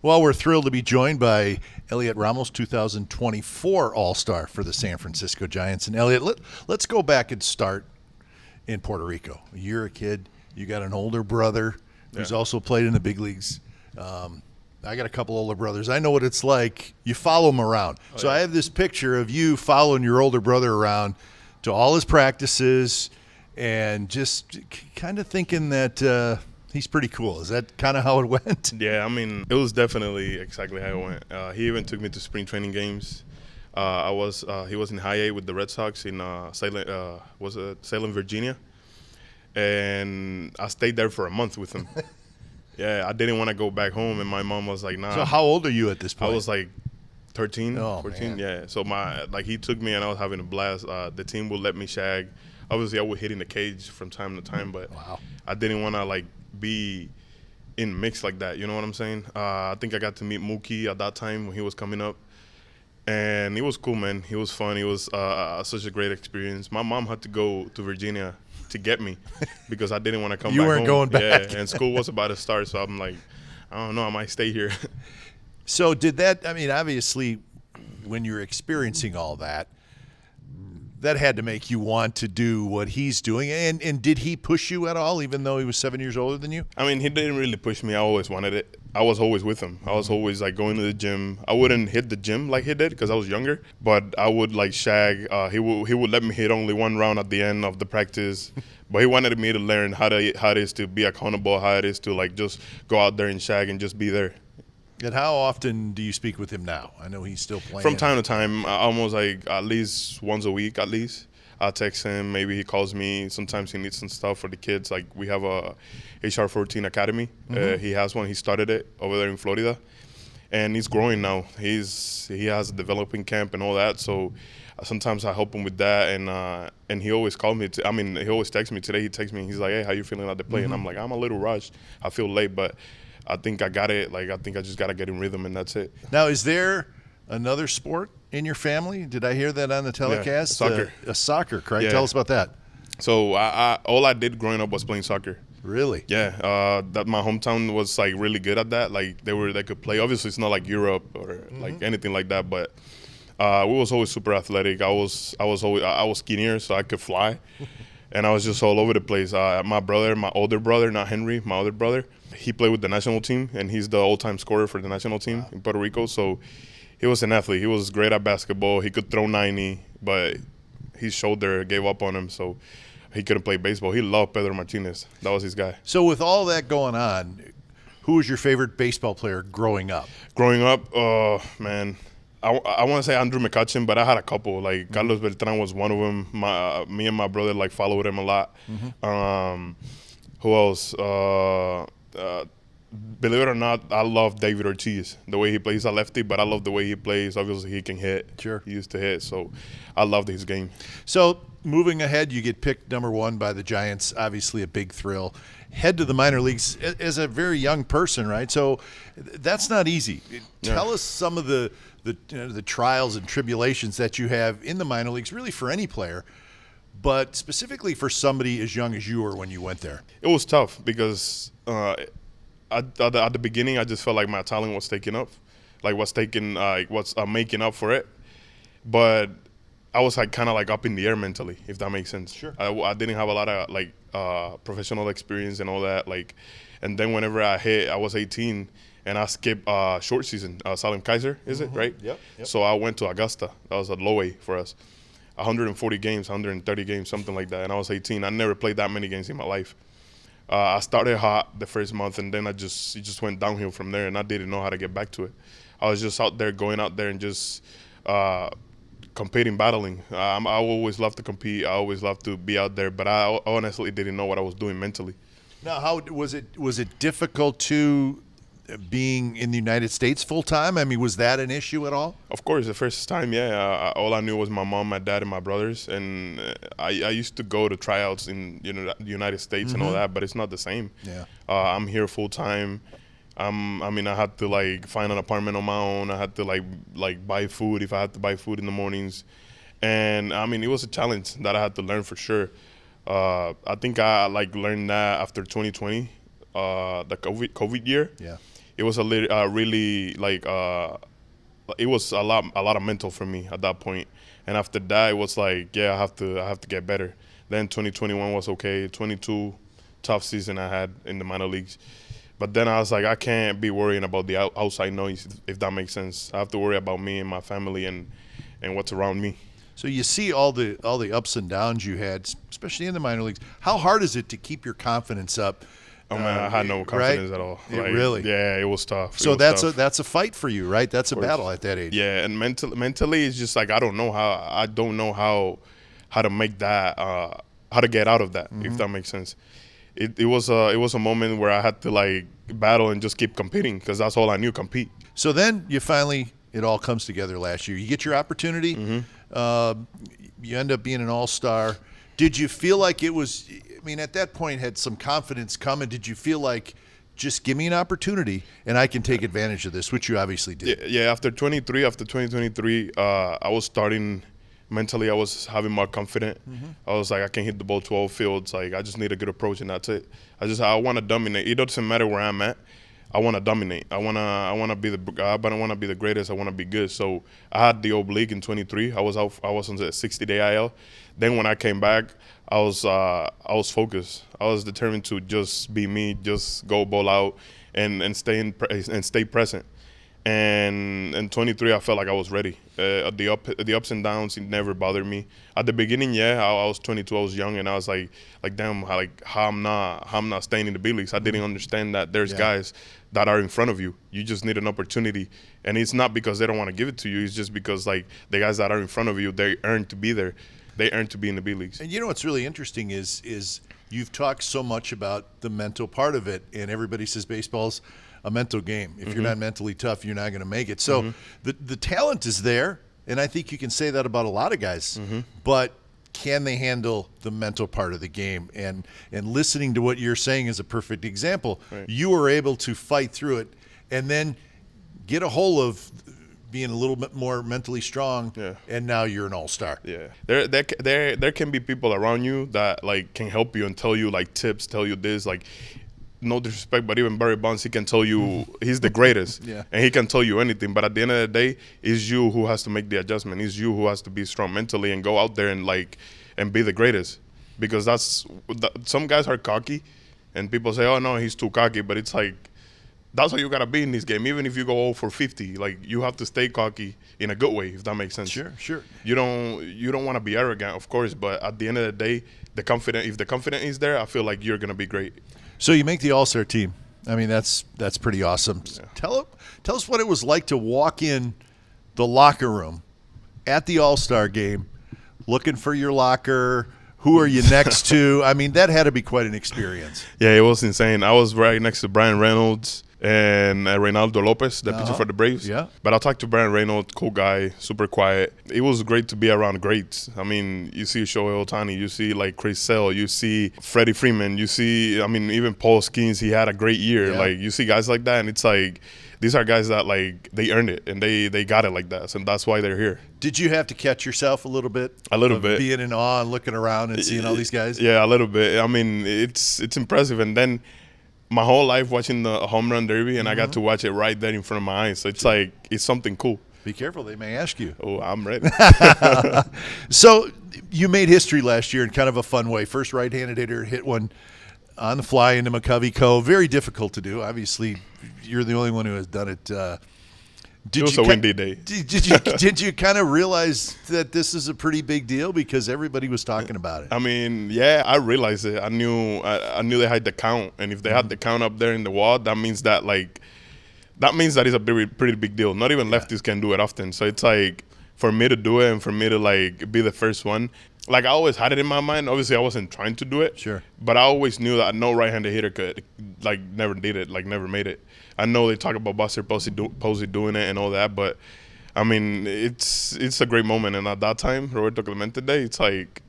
Well, we're thrilled to be joined by Elliot Ramos, 2024 All-Star for the San Francisco Giants. And Elliot, let's go back and start in Puerto Rico. You're a kid. You got an older brother who's also played in the big leagues. I got a couple older brothers. I know what it's like. You follow them around. I have this picture of you following your older brother around to all his practices and just kind of thinking that he's pretty cool. Is that kind of how it went? Yeah, I mean, it was definitely exactly how it went. He even took me to spring training games. He was in high A with the Red Sox in Salem, Virginia, and I stayed there for a month with him. Yeah, I didn't want to go back home, and my mom was like, "Nah." So how old are you at this point? I was like 13, Oh, 14. man. Yeah, so he took me, and I was having a blast. The team would let me shag. Obviously, I would hit in the cage from time to time, but I didn't want to be in mix like that. You know what I'm saying? I think I got to meet Mookie at that time when he was coming up. And it was cool, man. He was fun. It was such a great experience. My mom had to go to Virginia to get me because I didn't want to come back home. You weren't going back. Yeah, and school was about to start, so I'm like, I don't know, I might stay here. So did that, I mean, obviously, when you're experiencing all that, that had to make you want to do what he's doing. And did he push you at all, even though he was 7 years older than you? I mean, he didn't really push me. I always wanted it. I was always with him. I was always going to the gym. I wouldn't hit the gym like he did because I was younger, but I would shag. He would let me hit only one round at the end of the practice, but he wanted me to learn how it is to be accountable, how it is to just go out there and shag and just be there. And how often do you speak with him now? I know he's still playing. From time to time, almost at least once a week at least. I text him, maybe he calls me. Sometimes he needs some stuff for the kids. We have a HR14 Academy. He has one. He started it over there in Florida, and he's growing now. He has a developing camp and all that. So sometimes I help him with that, and he always calls me. He always texts me. Today he texts me. He's like, "Hey, how you feeling out the play?" And I'm like, "I'm a little rushed. I feel late, but I think I got it. I think I just got to get in rhythm, and that's it." Now, is there another sport in your family? Did I hear that on the telecast? Yeah, soccer. Soccer, correct? Yeah. Tell us about that. So all I did growing up was playing soccer. Really? Yeah, that my hometown was really good at that. They could play. Obviously, it's not like Europe or anything like that, but we was always super athletic. I was skinnier, so I could fly, and I was just all over the place. My brother, my older brother, not Henry, my other brother, he played with the national team, and he's the all-time scorer for the national team in Puerto Rico. So he was an athlete. He was great at basketball. He could throw 90, but his shoulder gave up on him, so he couldn't play baseball. He loved Pedro Martinez. That was his guy. So with all that going on, who was your favorite baseball player growing up? Growing up, man, I want to say Andrew McCutchen, but I had a couple. Carlos Beltran was one of them. Me and my brother followed him a lot. Who else? Believe it or not, I love David Ortiz. The way he plays, he's a lefty, but I love the way he plays. Obviously, he can hit. Sure. He used to hit, so I loved his game. So moving ahead, you get picked number 1 by the Giants. Obviously, a big thrill. Head to the minor leagues as a very young person, right? So that's not easy. Tell us some of the trials and tribulations that you have in the minor leagues, really for any player, but specifically for somebody as young as you were when you went there. It was tough because at the beginning, I just felt like my talent was taken up, making up for it. But I was kind of up in the air mentally, if that makes sense. Sure. I didn't have a lot of professional experience and all that. And then whenever I was 18 and I skipped short season, Salem Kaiser, is it right? Yep. So I went to Augusta. That was a low A for us. 140 games, 130 games, something like that. And I was 18. I never played that many games in my life. I started hot the first month, and then it just went downhill from there, and I didn't know how to get back to it. I was just going out there and just competing, battling. I always loved to compete. I always loved to be out there, but I honestly didn't know what I was doing mentally. Now, how was it difficult to being in the United States full time? I mean, was that an issue at all? Of course, the first time, yeah. All I knew was my mom, my dad, and my brothers, and I used to go to tryouts in the United States and all that, but it's not the same. Yeah. I'm here full time. I had to find an apartment on my own. I had to buy food if I had to buy food in the mornings, and it was a challenge that I had to learn for sure. I think I learned that after 2020, the COVID year. Yeah. it was really like it was a lot of mental for me at that point. And after that, it was like, yeah, I have to get better. Then 2021 was okay. 22, tough season I had in the minor leagues. But then I was like, I can't be worrying about the outside noise, if that makes sense. I have to worry about me and my family and what's around me. So you see all the ups and downs you had, especially in the minor leagues. How hard is it to keep your confidence up? Oh man, I had no confidence at all. Really? Yeah, it was tough. So that's a fight for you, right? That's a battle at that age. Yeah, and mentally, it's just like I don't know how to make that how to get out of that, if that makes sense. It was a moment where I had to like battle and just keep competing because that's all I knew, compete. So then it all comes together last year. You get your opportunity. You end up being an all-star. Did you feel like it was? I mean, at that point, had some confidence come, and did you feel like, just give me an opportunity and I can take advantage of this, which you obviously did? Yeah. After 2023, I was starting mentally. I was having more confidence. I was like, I can hit the ball 12 fields. Like, I just need a good approach, and that's it. I want to dominate. It doesn't matter where I'm at. I want to dominate. I want to be I don't want to be the greatest. I want to be good. So I had the oblique in 23. I was on the 60-day IL. Then when I came back, I was focused. I was determined to just be me, just go ball out, and stay present. And in 23, I felt like I was ready. The ups and downs, it never bothered me. At the beginning, I was 22, I was young, and I was like damn, how I'm not staying in the big leagues. I didn't understand that there's guys that are in front of you. You just need an opportunity, and it's not because they don't want to give it to you. It's just because like the guys that are in front of you, they earn to be there. They earn to be in the big leagues. And you know what's really interesting is you've talked so much about the mental part of it, and everybody says baseball's a mental game. If you're not mentally tough, you're not going to make it. So the talent is there, and I think you can say that about a lot of guys. But can they handle the mental part of the game? And listening to what you're saying is a perfect example. Right. You were able to fight through it and then get a hold of being a little bit more mentally strong, and now you're an all-star. Yeah, there can be people around you that like can help you and tell you like tips, tell you this, like no disrespect, but even Barry Bonds, he can tell you he's the greatest, and he can tell you anything. But at the end of the day, it's you who has to make the adjustment. It's you who has to be strong mentally and go out there and be the greatest, because some guys are cocky, and people say, oh no, he's too cocky, but it's like, that's how you gotta be in this game. Even if you go 0 for 50, like you have to stay cocky in a good way, if that makes sense. Sure. You don't want to be arrogant, of course, but at the end of the day, if the confidence is there, I feel like you're gonna be great. So you make the All-Star team. I mean, that's pretty awesome. Yeah. Tell us what it was like to walk in the locker room at the All-Star game, looking for your locker. Who are you next to? I mean, that had to be quite an experience. Yeah, it was insane. I was right next to Brian Reynolds and Reynaldo Lopez, the pitcher for the Braves. Yeah. But I talked to Brian Reynolds, cool guy, super quiet. It was great to be around greats. I mean, you see Shohei Ohtani, you see like Chris Sale, you see Freddie Freeman, you see, I mean, even Paul Skeens, he had a great year. Yeah. Like, you see guys like that, and it's like, these are guys that like they earned it and they got it like that, and that's why they're here. Did you have to catch yourself a little bit? A little bit. Being in awe and looking around and seeing all these guys? Yeah, a little bit. I mean, it's impressive. And then my whole life watching the home run derby, and I got to watch it right there in front of my eyes. So it's like, it's something cool. Be careful, they may ask you. Oh, I'm ready. So you made history last year in kind of a fun way. First right-handed hitter hit one on the fly into McCovey Cove. Very difficult to do. Obviously, you're the only one who has done it. It was a windy day. Did you kind of realize that this is a pretty big deal because everybody was talking about it? I mean, yeah, I realized it. I knew they had the count, and if they had the count up there in the wall, that means that it's a pretty big deal. Not even lefties can do it often. So it's like, for me to do it and for me to like be the first one, like I always had it in my mind. Obviously, I wasn't trying to do it. Sure. But I always knew that no right-handed hitter could, like, never did it, like never made it. I know they talk about Buster Posey doing it and all that, but I mean, it's a great moment. And at that time, Roberto Clemente Day, it's like,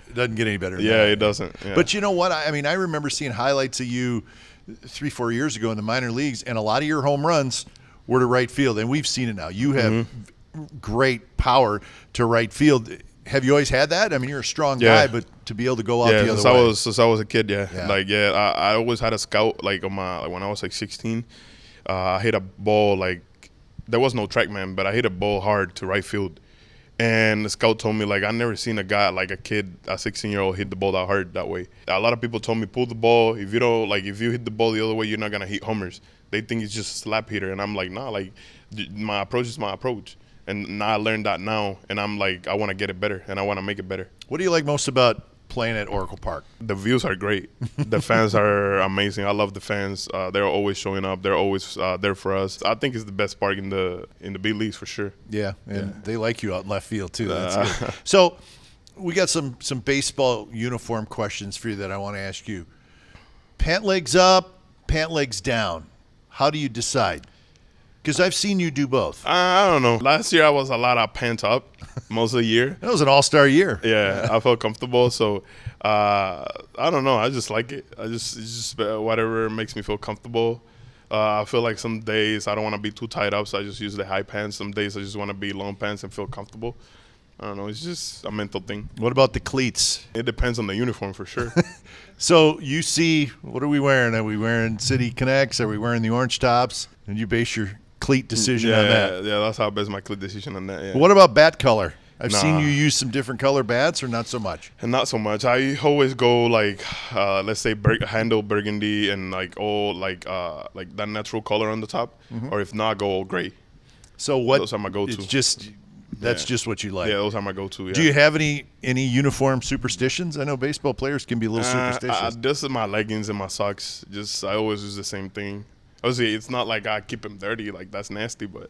it doesn't get any better than yeah, that. it doesn't. Yeah. But you know what? I mean, I remember seeing highlights of you 3-4 years ago in the minor leagues, and a lot of your home runs were to right field, and we've seen it now. You have great power to right field. Have you always had that? I mean, you're a strong guy, but to be able to go out the other way. Since I was a kid, I always had a scout, like when I was like 16. I hit a ball like there was no track man, but I hit a ball hard to right field. And the scout told me, like, I never seen a guy, like a kid, a 16-year-old hit the ball that hard that way. A lot of people told me, pull the ball. If you don't, like, if you hit the ball the other way, you're not going to hit homers. They think it's just a slap hitter. And I'm like, nah, like, my approach is my approach. And now I learned that now. And I'm like, I want to get it better, and I want to make it better. What do you like most about playing at Oracle Park? The views are great. The fans are amazing. I love the fans. They're always showing up. They're always there for us. I think it's the best park in the big leagues for sure. Yeah, and they like you out in left field too. That's good. So we got some baseball uniform questions for you that I want to ask you. Pant legs up, pant legs down. How do you decide? Because I've seen you do both. I don't know. Last year I was a lot of pants up most of the year. That was an all-star year. Yeah, I felt comfortable. So I don't know. I just like it. It's just whatever makes me feel comfortable. I feel like some days I don't want to be too tied up, so I just use the high pants. Some days I just want to be long pants and feel comfortable. I don't know. It's just a mental thing. What about the cleats? It depends on the uniform for sure. So you see, what are we wearing? Are we wearing City Connects? Are we wearing the orange tops? And you base your cleat decision on that. Yeah, that's how I base my cleat decision on that. Yeah. What about bat color? I've seen Nah. you use some different color bats, or not so much. And not so much. I always go like, let's say handle burgundy and like all like that natural color on the top, or if not, go all gray. So what? Those are my go-to. It's just that's Yeah. just what you like. Yeah, those are my go-to. Yeah. Do you have any uniform superstitions? I know baseball players can be a little superstitious. This is my leggings and my socks. I always use the same thing. Obviously, it's not like I keep them dirty. Like that's nasty, but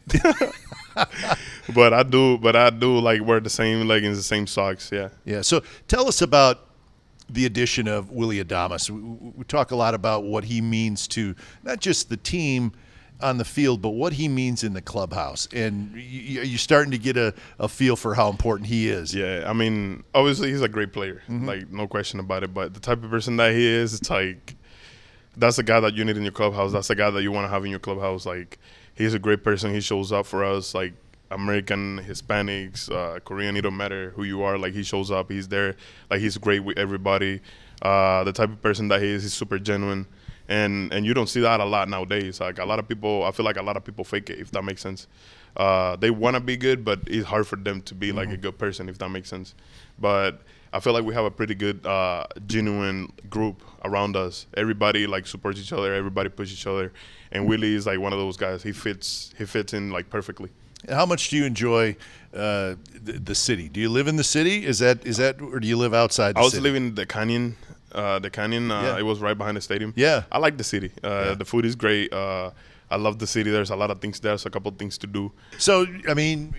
but I do like wear the same leggings, the same socks. Yeah. Yeah. So tell us about the addition of Willy Adames. We talk a lot about what he means to not just the team on the field, but what he means in the clubhouse. And you're starting to get a feel for how important he is. Yeah, I mean, obviously he's a great player, like no question about it. But the type of person that he is, it's like that's the guy that you need in your clubhouse. That's the guy that you want to have in your clubhouse. Like he's a great person. He shows up for us, like American, Hispanics, Korean. It don't matter who you are. Like he shows up. He's there. Like he's great with everybody. The type of person that he is, he's super genuine. And you don't see that a lot nowadays. Like a lot of people, I feel like a lot of people fake it, if that makes sense. They want to be good, but it's hard for them to be like a good person, if that makes sense. But I feel like we have a pretty good, genuine group around us. Everybody like supports each other. Everybody pushes each other. And Willie is like one of those guys. He fits in like perfectly. How much do you enjoy the city? Do you live in the city? Is that, or do you live outside the I was city? living in the Canyon. It was right behind the stadium. Yeah. I like the city. The food is great. I love the city. There's a lot of things there. There's a couple of things to do. So, I mean,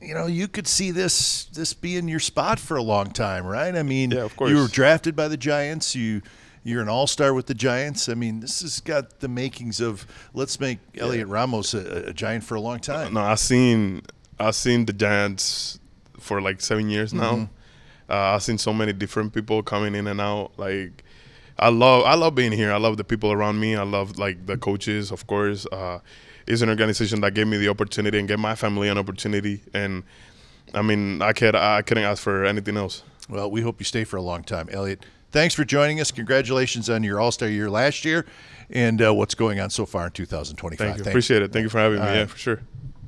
you could see this being your spot for a long time, right? I mean, Yeah, of course. you were drafted by the Giants. You're an all-star with the Giants. I mean, this has got the makings of let's make Elliot Ramos a Giant for a long time. No, I've seen the Giants for like 7 years now. I've seen so many different people coming in and out. Like, I love being here. I love the people around me. I love like the coaches, of course. It's an organization that gave me the opportunity and gave my family an opportunity. And I mean, I couldn't ask for anything else. Well, we hope you stay for a long time, Elliot. Thanks for joining us. Congratulations on your All-Star year last year and what's going on so far in 2025. Thank you. Thanks. Appreciate it. Thank you for having me. All Yeah, right. for sure.